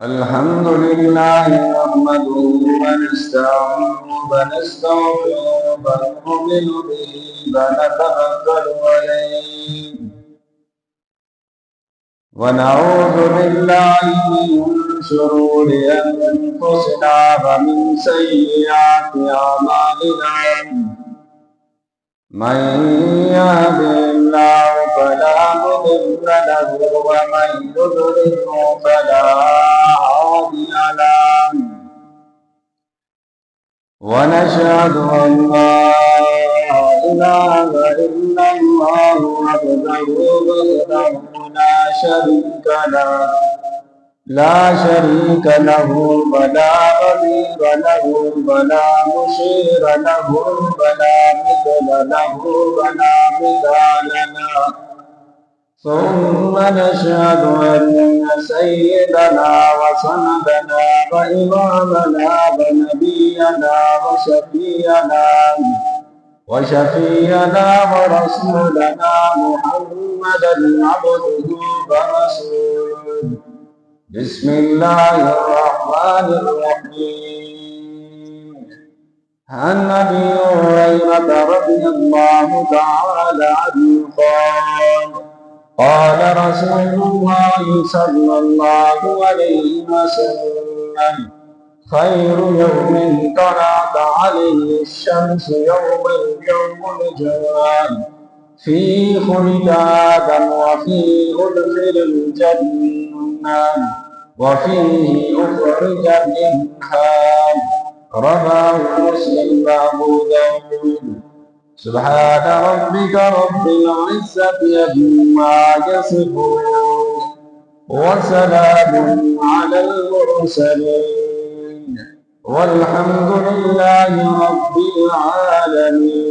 الحمد لله نحمده ونستعينه ونستغفره ونؤمن به ونتوكل عليه ونعوذ بالله من شرور أنفسنا ومن سيئات أعمالنا من يهده الله فلا مضل له ومن يضلل فلا هادي له ونشهد أن لا إله إلا الله وحده لا شريك له ولا نظير له ولا مشير له ولا مثل له ولا مثال له ثم نشهد أن سيدنا وسندنا وإمامنا ونبينا وشفيعنا ورسولنا محمدا عبده ورسوله بسم الله الرحمن الرحيم عن أبي هريرة رضي الله تعالى عنه قال رسول الله صلى الله عليه وسلم خير يوم طلعت عليه الشمس يوم الجمعة فيه خلق آدم وفيه أدخل الجنة وفيه أخرج منها رواه مسلم وأبو داود سبحان ربك رب العزة عما يصفون وسلام على المرسلين والحمد لله رب العالمين۔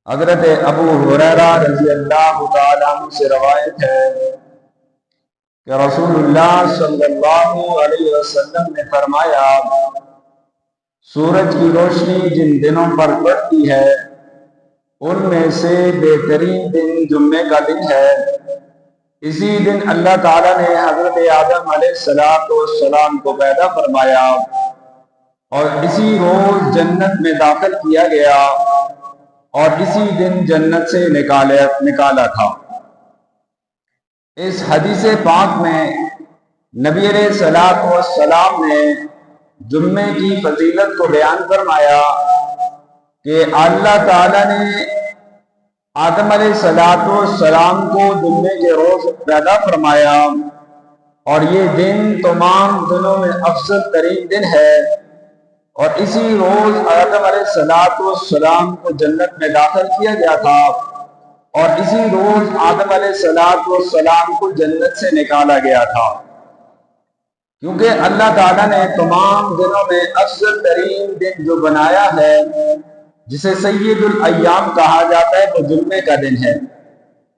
حضرت ابو ہریرہ رضی اللہ تعالیٰ عنہ سے روایت ہے کہ رسول اللہ صلی اللہ علیہ وسلم نے فرمایا، سورج کی روشنی جن دنوں پر پڑتی ہے ان میں سے بہترین دن جمعے کا دن ہے۔ اسی دن اللہ تعالیٰ نے حضرت آدم علیہ السلام کو پیدا فرمایا اور اسی روز جنت میں داخل کیا گیا اور اسی دن جنت سے نکالا تھا۔ اس حدیث پاک میں نبی علیہ السلام نے جمعے کی فضیلت کو بیان فرمایا کہ اللہ تعالیٰ نے آدم علیہ السلام کو جمعے کے روز پیدا فرمایا اور یہ دن تمام دنوں میں افضل ترین دن ہے، اور اسی روز آدم علیہ السلام کو جنت میں داخل کیا گیا تھا اور اسی روز آدم علیہ السلام کو جنت سے نکالا گیا تھا، کیونکہ اللہ تعالیٰ نے تمام دنوں میں افضل ترین دن جو بنایا ہے جسے سید الایام کہا جاتا ہے وہ جمعے کا دن ہے۔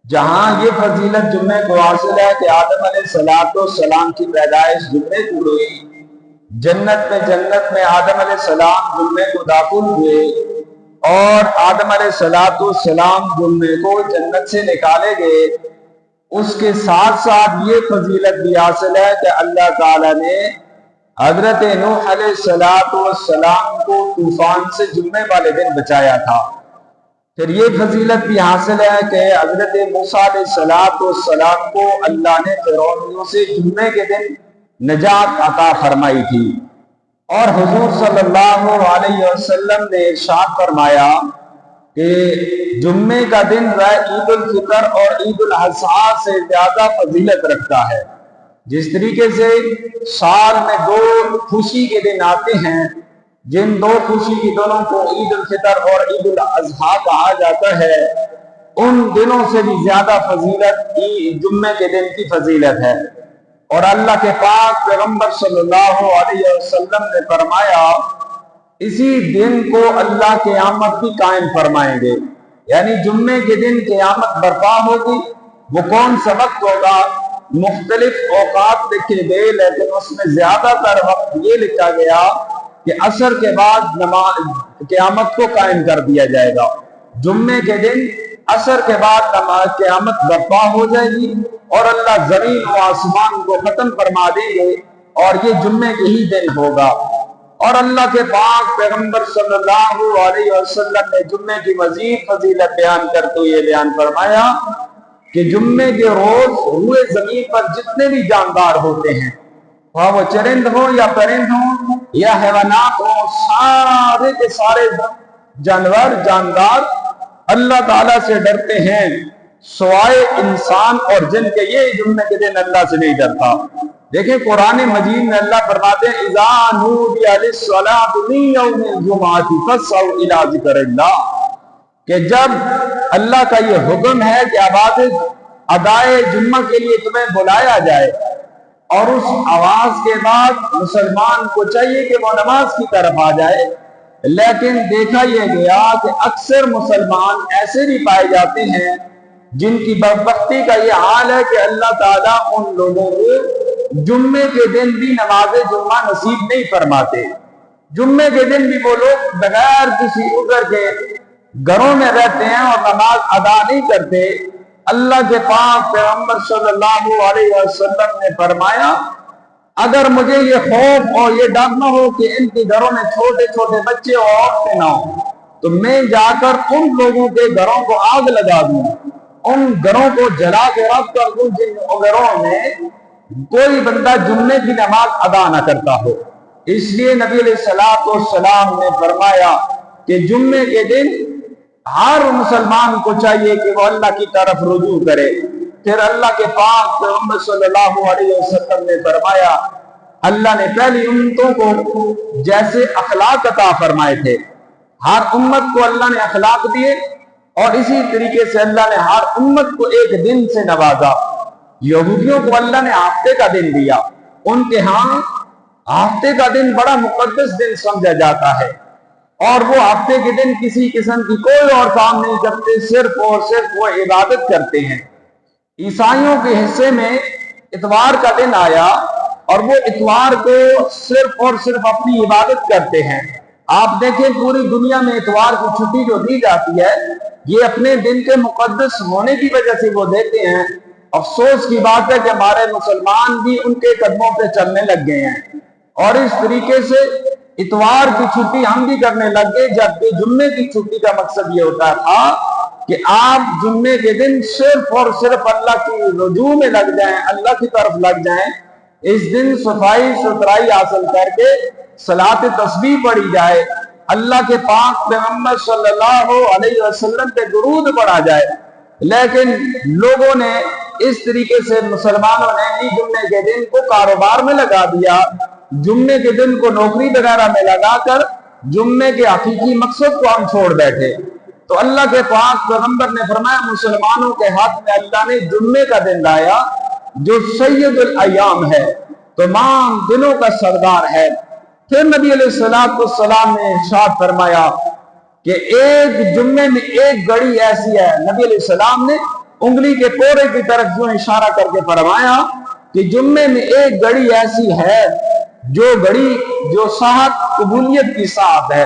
جہاں یہ فضیلت جمعے کو حاصل ہے کہ آدم علیہ السلام کی پیدائش جمعے کو ہوئی، جنت میں آدم علیہ السلام جمعے کو داخل ہوئے اور آدم علیہ السلام جمعے کو جنت سے نکالے گئے۔ اس کے ساتھ ساتھ یہ فضیلت بھی حاصل ہے کہ اللہ تعالیٰ نے حضرت نوح علیہ السلام کو طوفان سے جمعے والے دن بچایا تھا۔ پھر یہ فضیلت بھی حاصل ہے کہ حضرت موسیٰ علیہ السلام کو اللہ نے فرعونیوں سے جمعے کے دن نجات عطا فرمائی تھی، اور حضور صلی اللہ علیہ وسلم نے ارشاد فرمایا کہ جمعے کا دن عید الفطر اور عید الاضحیٰ سے زیادہ فضیلت رکھتا ہے۔ جس طریقے سے سال میں دو خوشی کے دن آتے ہیں، جن دو خوشی کی دنوں کو عید الفطر اور عید الاضحیٰ کہا جاتا ہے، ان دنوں سے بھی زیادہ فضیلت جمعے کے دن کی فضیلت ہے۔ اور اللہ کے پاک پیغمبر صلی اللہ علیہ وسلم نے فرمایا اسی دن کو اللہ قیامت بھی قائم فرمائیں گے، یعنی جمعے کے دن قیامت برپا ہوگی۔ وہ کون سا وقت ہوگا؟ مختلف اوقات لکھے گئے، لیکن اس میں زیادہ تر وقت یہ لکھا گیا کہ عصر کے بعد قیامت کو قائم کر دیا جائے گا۔ جمعے کے دن عصر کے بعد قیامت برپا ہو جائے گی اور اللہ زمین و آسمان کو ختم فرما دیں گے اور یہ جمعے کے ہی دن ہوگا۔ اور اللہ کے پاک پیغمبر صلی اللہ علیہ وسلم نے جمعے کی مزید فضیلت بیان کرتے ہوئے بیان فرمایا کہ جمعے کے روز روئے زمین پر جتنے بھی جاندار ہوتے ہیں، وہ چرند ہوں یا پرند ہوں یا حیوانات ہوں، سارے کے سارے جانور جاندار اللہ تعالیٰ سے ڈرتے ہیں سوائے انسان اور جن کے۔ یہ جمعے کے دن اللہ سے نہیں ڈرتا۔ دیکھیں قرآن مجید میں اللہ فرماتے ہیں اذا نودی للصلاۃ من یوم الجمعۃ فاسعوا الی ذکر اللہ، کہ جب اللہ کا یہ حکم ہے کہ ادائے جمعہ کے لیے تمہیں بلایا جائے، اور اس آواز کے بعد مسلمان کو چاہیے کہ وہ نماز کی طرف آ جائے، لیکن دیکھا یہ گیا کہ اکثر مسلمان ایسے بھی پائے جاتے ہیں جن کی بدبختی کا یہ حال ہے کہ اللہ تعالیٰ ان لوگوں کو جمعے کے دن بھی نماز جمعہ نصیب نہیں فرماتے۔ جمعے کے دن بھی وہ لوگ بغیر کسی عذر کے گھروں میں رہتے ہیں اور نماز ادا نہیں کرتے۔ اللہ کے پاک پیغمبر صلی اللہ علیہ وسلم نے فرمایا اگر مجھے یہ خوف اور یہ ڈر نہ ہو کہ ان کے گھروں میں چھوٹے چھوٹے بچے اور عورتیں نہ ہوں تو میں جا کر ان لوگوں کے گھروں کو آگ لگا دوں، ان گھروں کو جلا کے رکھ کر دوں جن گھروں میں کوئی بندہ جمعے کی نماز ادا نہ کرتا ہو۔ اس لیے نبی علیہ السلام نے فرمایا کہ جمعے کے دن ہر مسلمان کو چاہیے کہ وہ اللہ کی طرف رجوع کرے۔ پھر اللہ کے پاک پیغمبر صلی اللہ علیہ وسلم نے فرمایا اللہ نے پہلی امتوں کو جیسے اخلاق عطا فرمائے تھے، ہر امت کو اللہ نے اخلاق دیے، اور اسی طریقے سے اللہ نے ہر امت کو ایک دن سے نوازا۔ یہودیوں کو اللہ نے ہفتے کا دن دیا، ان کے ہاں ہفتے کا دن بڑا مقدس دن سمجھا جاتا ہے، اور وہ ہفتے کے دن کسی قسم کی کوئی اور کام نہیں کرتے، صرف اور صرف وہ عبادت کرتے ہیں۔ عیسائیوں کے حصے میں اتوار کا دن آیا اور وہ اتوار کو صرف اور صرف اپنی عبادت کرتے ہیں۔ آپ دیکھیں پوری دنیا میں اتوار کی چھٹی جو دی جاتی ہے یہ اپنے دن کے مقدس ہونے کی وجہ سے وہ دیتے ہیں۔ افسوس کی بات ہے کہ ہمارے مسلمان بھی ان کے قدموں پہ چلنے لگ گئے ہیں، اور اس طریقے سے اتوار کی چھٹی ہم بھی کرنے لگ گئے، جبکہ جمعے کی چھٹی کا مقصد یہ ہوتا تھا کہ آپ جمعے کے دن صرف اور صرف اللہ کی رجوع میں لگ جائیں، اللہ کی طرف لگ جائیں۔ اس دن صفائی ستھرائی حاصل کر کے صلاۃ تسبیح پڑھی جائے، اللہ کے پاک پیغمبر صلی اللہ علیہ وسلم پہ درود پڑھا جائے۔ لیکن لوگوں نے اس طریقے سے مسلمانوں نے جمعے کے دن کو کاروبار میں لگا دیا، جمعے کے دن کو نوکری وغیرہ میں لگا کر جمعے کے حقیقی مقصد کو ہم چھوڑ بیٹھے۔ تو اللہ کے پاک پیغمبر نے فرمایا مسلمانوں کے حق میں اللہ نے جمعے کا دن لایا جو سید الایام ہے، تمام دنوں کا سردار ہے۔ پھر نبی علیہ السلام نے ارشاد فرمایا کہ ایک جمعے میں ایک گھڑی ایسی ہے، نبی علیہ السلام نے انگلی کے کوڑے کی طرف جو اشارہ کر کے فرمایا کہ جمعے میں ایک گھڑی ایسی ہے جو گھڑی جو ساعت قبولیت کی ساعت ہے،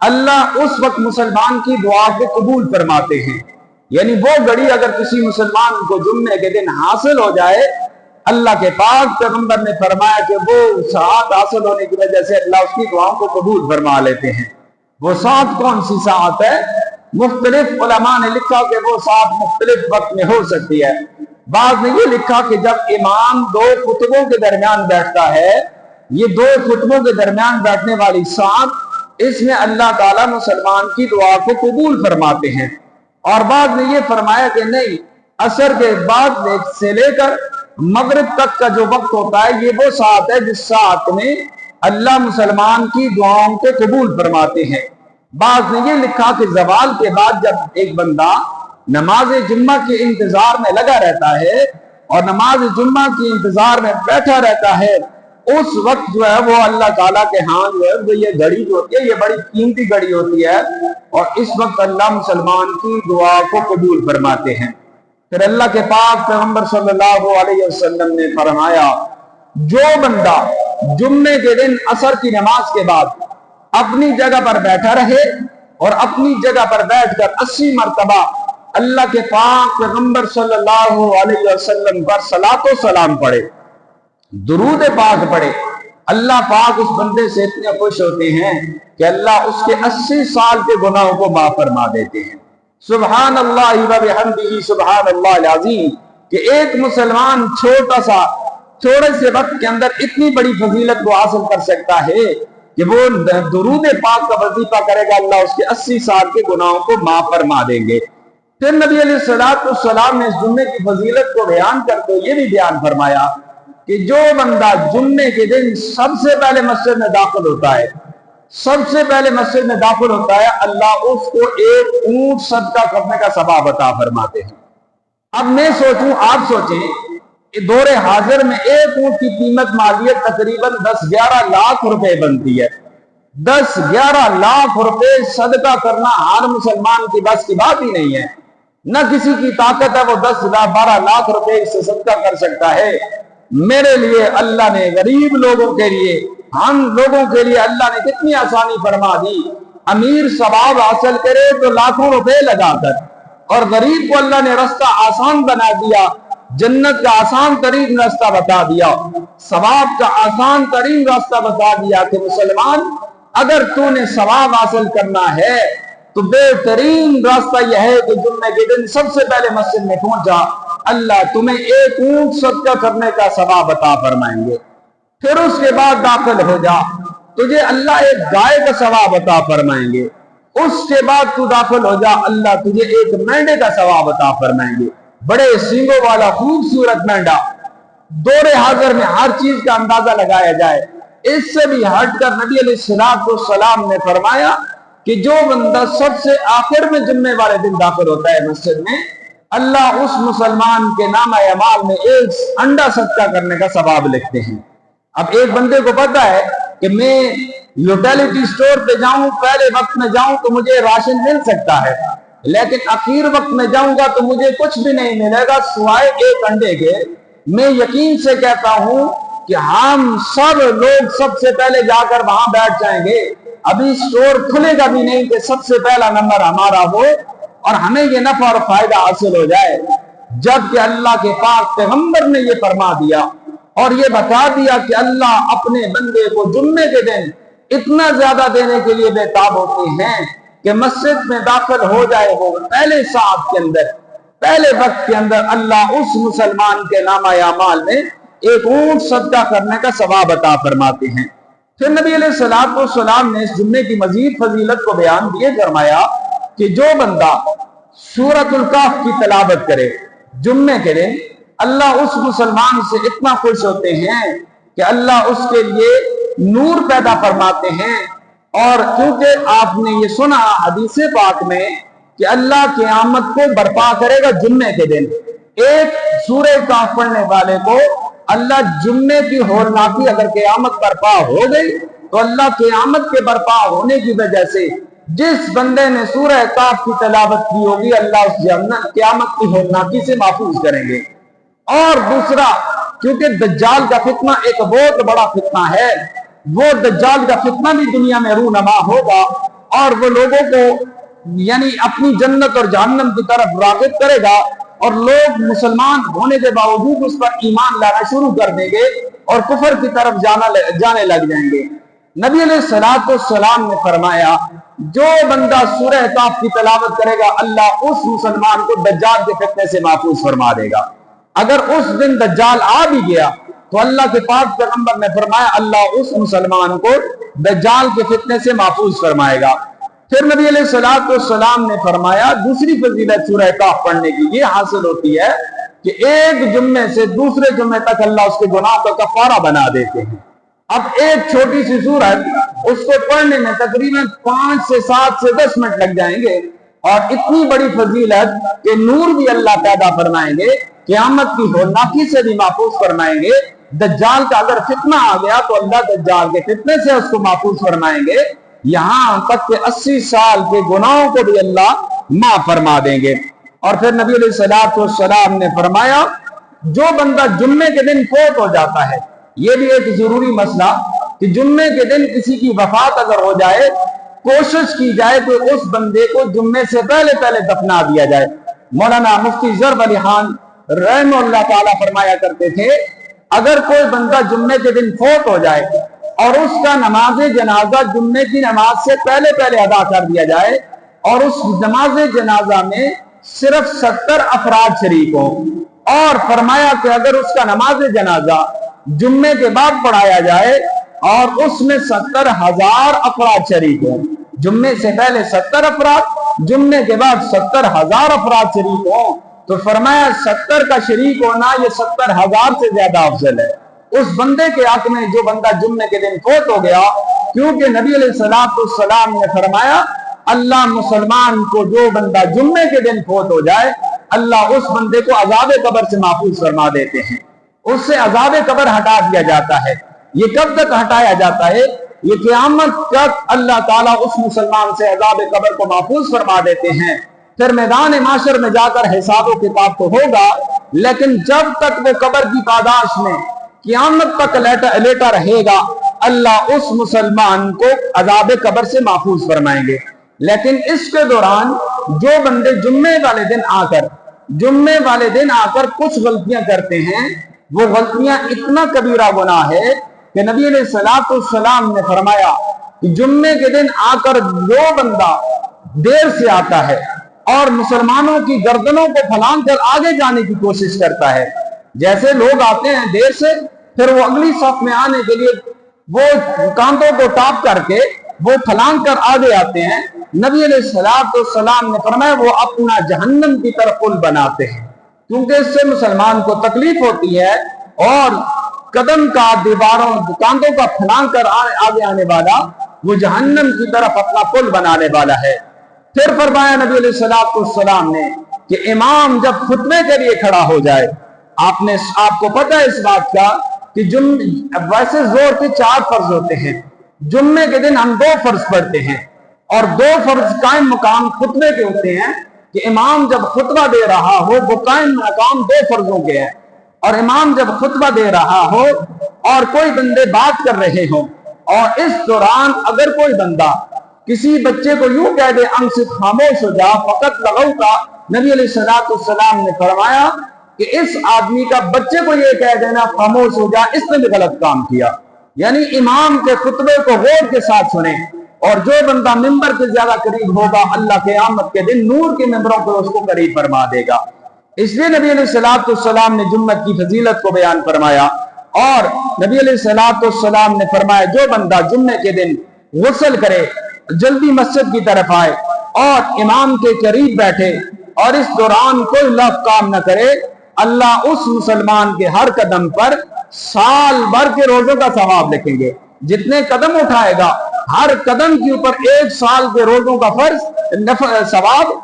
اللہ اس وقت مسلمان کی دعا کو قبول فرماتے ہیں۔ یعنی وہ گھڑی اگر کسی مسلمان کو جمعے کے دن حاصل ہو جائے، اللہ کے پاک پیغمبر نے فرمایا کہ وہ ساعت حاصل ہونے کی وجہ سے اللہ اس کی دعاؤں کو قبول فرما لیتے ہیں۔ وہ ساعت کون سی ساعت ہے؟ مختلف علماء نے لکھا کہ وہ ساعت مختلف وقت میں ہو سکتی ہے۔ بعض نے یہ لکھا کہ جب امام دو خطبوں کے درمیان بیٹھتا ہے، یہ دو خطبوں کے درمیان بیٹھنے والی ساعت، اس میں اللہ تعالیٰ مسلمان کی دعا کو قبول فرماتے ہیں۔ اور بعض نے یہ فرمایا کہ نہیں، عصر کے بعد سے لے کر مغرب تک کا جو وقت ہوتا ہے یہ وہ ساعت ہے جس ساعت میں اللہ مسلمان کی دعاؤں کو قبول فرماتے ہیں۔ بعض نے یہ لکھا کہ زوال کے بعد جب ایک بندہ نماز جمعہ کے انتظار میں لگا رہتا ہے اور نماز جمعہ کے انتظار میں بیٹھا رہتا ہے، اس وقت جو ہے وہ اللہ تعالیٰ کے ہاں جو ہے وہ یہ گھڑی جو ہوتی ہے یہ بڑی قیمتی گھڑی ہوتی ہے، اور اس وقت اللہ مسلمان کی دعا کو قبول فرماتے ہیں۔ پھر اللہ کے پاک پیغمبر صلی اللہ علیہ وسلم نے فرمایا جو بندہ جمعے کے دن عصر کی نماز کے بعد اپنی جگہ پر بیٹھا رہے اور اپنی جگہ پر بیٹھ کر 80 مرتبہ अल्लाह के पाक पैगंबर सल्लल्लाहु अलैहि वसल्लम पर सलातो सलाम पढ़े, दुरूद पाक पढ़े, अल्लाह पाक उस बंदे से इतने खुश होते हैं कि अल्लाह उसके 80 साल के गुनाहों को माफ फरमा देते हैं। सुभान अल्लाह व बिहम्दिही सुभान अल्लाह अज़ीम कि एक मुसलमान थोड़े से वक्त के अंदर इतनी बड़ी फजीलत को हासिल कर सकता है कि वो दुरूद पाक का वजीफा करेगा, अल्लाह उसके 80 साल के गुनाहों को माफ फरमा देंगे। फिर नबी अलैहिस्सलाम ने जुम्मे की फजीलत को बयान करते हुए ये भी बयान फरमाया कि जो बंदा जुम्मे के दिन सबसे पहले मस्जिद में दाखिल होता है, सबसे पहले मस्जिद में दाखिल होता है, अल्लाह उसको एक ऊंट सदका करने का सवाब अता फरमाते हैं। अब मैं सोचूं, आप सोचें, दौरे हाजिर में एक ऊंट की कीमत मालियत तकरीबन 10-11 लाख रुपए बनती है। 10-11 लाख रुपए सदका करना हर मुसलमान की बस की बात ही नहीं है। न किसी की ताकत है वो 10-12 लाख रुपए से सदका कर सकता है। मेरे लिए अल्लाह ने, गरीब लोगों के लिए, हम लोगों के लिए अल्लाह ने कितनी आसानी फरमा दी। अमीर सवाब हासिल करे तो लाखों रुपए लगाकर, और गरीब को अल्लाह ने रास्ता आसान बना दिया, जन्नत का आसान तरीन रास्ता बता दिया, सवाब का आसान तरीन रास्ता बता दिया कि मुसलमान अगर तूने सवाब हासिल करना है तो बेहतरीन रास्ता यह है कि जुम्मे के दिन सबसे पहले मस्जिद में पहुंच जा, अल्लाह तुम्हें एक ऊंट सदका करने का सवाब अता फरमाएंगे। फिर उसके बाद दाखिल हो जा, तुझे अल्लाह एक गाय का सवाब अता फरमाएंगे। उसके बाद तू दाखिल हो जा, अल्लाह तुझे एक मेंढे का सवाब अता फरमाएंगे, बड़े सींगों वाला खूबसूरत मेंढा। दौरे हाजिर में हर चीज का अंदाजा लगाया जाए। इससे भी हटकर नबी अलैहिस्सलाम ने फरमाया कि जो बंदा सबसे आखिर में जुम्मे वाले दिन दाखिल होता है मस्जिद में, अल्लाह उस मुसलमान के नामा अमाल में एक अंडा सदका करने का सवाब लिखते हैं। अब एक बंदे को पता है कि मैं यूटिलिटी स्टोर पे जाऊं, पहले वक्त में जाऊं तो मुझे राशन मिल सकता है, लेकिन आखिर वक्त में जाऊंगा तो मुझे कुछ भी नहीं मिलेगा सिवाय एक अंडे के। मैं यकीन से कहता हूं कि हम सब लोग सबसे पहले जाकर वहां बैठ जाएंगे। अभी स्टोर खुलेगा भी नहीं कि सबसे पहला नंबर हमारा हो और हमें ये नफा और फायदा हासिल हो जाए। जबकि अल्लाह के पाक पैगंबर ने ये फरमा दिया और ये बता दिया कि अल्लाह अपने बंदे को जुम्मे के दिन इतना ज्यादा देने के लिए बेताब होते हैं कि मस्जिद में दाखिल हो जाए वो पहले साहब के अंदर, पहले वक्त के अंदर अल्लाह उस मुसलमान के नामा अमाल में एक ऊंट सदका करने का सवाब अता फरमाते हैं। फिर नबी अलैहिस्सलाम ने इस जुम्मे की मजीद फजीलत को बयान दिए, फरमाया कि जो बंदा सूरतुल कहफ की तलावत करे जुम्मे के दिन, अल्लाह उस मुसलमान से इतना खुश होते हैं कि अल्लाह उसके लिए नूर पैदा फरमाते हैं। और क्योंकि आपने ये सुना हदीस पाक में कि अल्लाह क़यामत को बर्पा करेगा जुम्मे के दिन। एक सूरह कहफ पढ़ने वाले को अल्लाह जुम्मे की होरनाकी अगर क़यामत बर्पा हो गई तो अल्लाह क़यामत के बर्पा होने की वजह से जिस बंदे ने सूरह कहफ की तलावत की होगी अल्लाह उस क़यामत की होरनाकी से महफूज करेंगे। और दूसरा, क्योंकि दज्जाल का फितना एक बहुत बड़ा फितना है, वो दज्जाल का फितना भी दुनिया में रूनमा होगा और वो लोगों को यानी अपनी जन्नत और जहन्नम की तरफ राग़िब करेगा और लोग मुसलमान होने के बावजूद उस पर ईमान लाना शुरू कर देंगे और कुफर की तरफ जाने लग जाएंगे। नबी अलैहिस्सलाम ने फरमाया जो बंदा सूरह कहफ की तलावत करेगा अल्लाह उस मुसलमान को दज्जाल के फितने से महफूज फरमा देगा। अगर उस दिन दज्जाल आ भी गया तो अल्लाह के पाक पैगंबर ने फरमाया अल्लाह उस मुसलमान को दज्जाल के फितने से महफूज फरमाएगा। फिर नबी अलैहिस्सलाम ने फरमाया दूसरी फजीलत सूरह कहफ पढ़ने की ये हासिल होती है कि एक जुम्मे से दूसरे जुम्मे तक अल्लाह उसके गुनाह का कफारा बना देते हैं। अब एक छोटी सी सूरत उसको पढ़ने में तकरीबन 5 से 7 से 10 मिनट लग जाएंगे और इतनी बड़ी फजीलत के नूर भी अल्लाह पैदा फरमाएंगे, क़यामत की होरनाकी से भी महफूज फरमाएंगे। दज्जाल का अगर फितना आ गया तो अल्लाह दज्जाल के फितने से उसको महफूज फरमाएंगे, यहां तक के 80 साल के गुनाहों को भी अल्लाह माफ फरमा देंगे। और फिर नबी अलैहिस्सलाम ने फरमाया जो बंदा जुम्मे के दिन फौत हो जाता है, ये भी एक जरूरी मसला कि जुम्मे के दिन किसी की वफात अगर हो जाए कोशिश की जाए तो उस बंदे को जुम्मे से पहले पहले दफना दिया जाए। मौलाना मुफ्ती ज़रब अली खान रहमतुल्लाह ताला फरमाया करते थे, अगर कोई बंदा जुम्मे के दिन फौत हो जाए और उसका नमाज जनाजा जुम्मे की नमाज से पहले पहले अदा कर दिया जाए और उस नमाज जनाजा में सिर्फ 70 अफराद शरीक हों, और फरमाया कि अगर उसका नमाज जनाजा जुम्मे के बाद पढ़ाया जाए और उसमें 70,000 अफराद शरीक हों, जुम्मे से पहले 70 अफराद, जुम्मे के बाद 70,000 अफराद शरीक हों, तो फरमाया 70 का शरीक होना ये 70,000 से ज्यादा अफजल है उस बंदे के हक में जो बंदा जुम्मे के दिन फौत हो गया। क्योंकि नबी अलैहिस्सलाम ने फरमाया, अल्लाह मुसलमान को जो बंदा जुम्मे के दिन फौत हो जाए, अल्लाह उस बंदे को अज़ाब कब्र से महफूज फरमा देते हैं, उससे अज़ाब कब्र हटा दिया जाता है। ये कब तक हटाया जाता है? ये क़यामत तक अल्लाह ताला उस मुसलमान से अज़ाब कब्र को महफूज फरमा देते हैं। फिर मैदान माशर में जाकर हिसाब व किताब तो होगा, लेकिन जब तक वो कब्र की पादाश में क़यामत तक लेटा रहेगा, अल्लाह उस मुसलमान को अज़ाब कब्र से महफूज फरमाएंगे। लेकिन इसके दौरान जो बंदे जुम्मे वाले दिन आकर कुछ गलतियां करते हैं, वो गलतियां इतना कबीरा गुनाह है कि नबी अलैहिस्सलाम ने फरमाया कि जुम्मे के दिन आकर जो बंदा देर से आता है और मुसलमानों की गर्दनों को फलांग कर आगे जाने की कोशिश करता है, जैसे लोग आते हैं देर से, फिर वो अगली सफ में आने के लिए वो कांधों को टाप करके वो फलांग कर आगे आते हैं, नबी अलैहिस्सलाम ने फरमाया वो अपना जहन्नम की तरफ पुल बनाते हैं, क्योंकि इससे मुसलमान को तकलीफ होती है और कदम का दीवारों कांधों का फलांग कर आगे आने वाला वो जहन्नम की तरफ अपना पुल बनाने वाला है। फिर फरमाया नबी अलैहिस्सलाम ने कि इमाम जब खुतबे के लिए खड़ा हो जाए, आपको पता है इस बात का कि वैसे जोर के 4 फर्ज होते हैं, जुम्मे के दिन हम 2 फर्ज पढ़ते हैं और 2 फर्ज कायम मकाम खुतबे के होते हैं कि इमाम जब खुतबा दे रहा हो वो कायम मकाम 2 फर्जों के हैं, और इमाम जब खुतबा दे रहा हो और कोई बंदे बात कर रहे हो और इस दौरान अगर कोई बंदा किसी बच्चे को यूं कह दे अंसित खामोश हो जा फकत लगाऊ का, नबी अलैहिस्सलाम ने फरमाया कि इस आदमी का बच्चे को ये कह देना खामोश हो जा, इसने भी गलत काम किया। यानी इमाम के खुतबे को गौर के साथ सुने, और जो बंदा मिंबर के ज्यादा करीब होगा अल्लाह क़यामत के दिन नूर के मिंबरों पर उसको करीब फरमा देगा। इसलिए नबी अलैहिस्सलाम ने जुम्मत की फजीलत को बयान फरमाया, और नबी अलैहिस्सलाम ने फरमाया जो बंदा जुम्मे के दिन गुस्ल करे, जल्दी मस्जिद की तरफ आए और इमाम के करीब बैठे और इस दौरान कोई लफ्ज़ काम न करे, अल्लाह उस मुसलमान के हर कदम पर साल भर के रोजों का सवाब लिखेंगे। जितने कदम उठाएगा हर कदम के ऊपर 1 साल के रोजों का फर्ज सवाब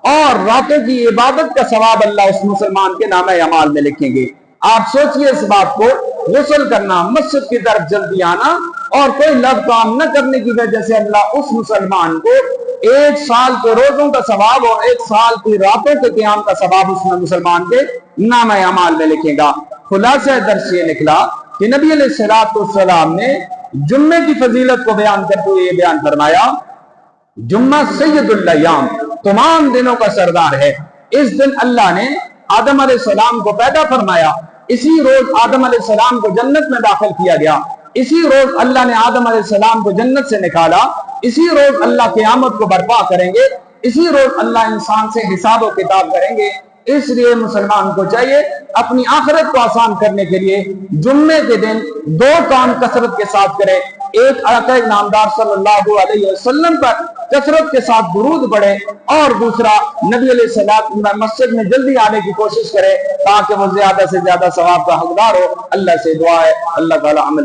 और रातों की इबादत का सवाब अल्लाह उस मुसलमान के नामे अमाल में लिखेंगे। आप सोचिए इस बात को, गुस्ल करना, मस्जिद की तरफ जल्दी आना और कोई लफ्ज़ काम न करने की वजह से अल्लाह उस मुसलमान को 1 साल के रोजों का सवाब और 1 साल की रातों के क़याम का सवाब उसमें मुसलमान के नामे अमाल में लिखेगा। खुलासा दर्स ये निकला कि नबी अलैहिस्सलाम ने जुम्मे की फजीलत को बयान करते हुए ये बयान फरमाया, जुम्मा सय्यदुल अय्याम, तमाम दिनों का सरदार है। इस दिन अल्लाह ने आदम अलैहिस्सलाम को पैदा फरमाया, इसी रोज आदम अलैहिस्सलाम को जन्नत में दाखिल किया गया, इसी रोज अल्लाह ने आदम अलैहिस्सलाम को जन्नत से निकाला, इसी रोज अल्लाह क़यामत को बर्पा करेंगे, इसी रोज अल्लाह इंसान से हिसाब और किताब करेंगे। इसलिए मुसलमान को चाहिए अपनी आखिरत को आसान करने के लिए जुम्मे के दिन 2 काम कसरत के साथ करे। एक आका नामदार सल्लल्लाहु अलैहि वसल्लम पर कसरत के साथ दुरूद पढ़े और दूसरा नबी अलैहिस्सलाम मस्जिद में जल्दी आने की कोशिश करे ताकि वो ज्यादा से ज्यादा सवाब का हकदार हो। अल्लाह से दुआ है अल्लाह ताला अमल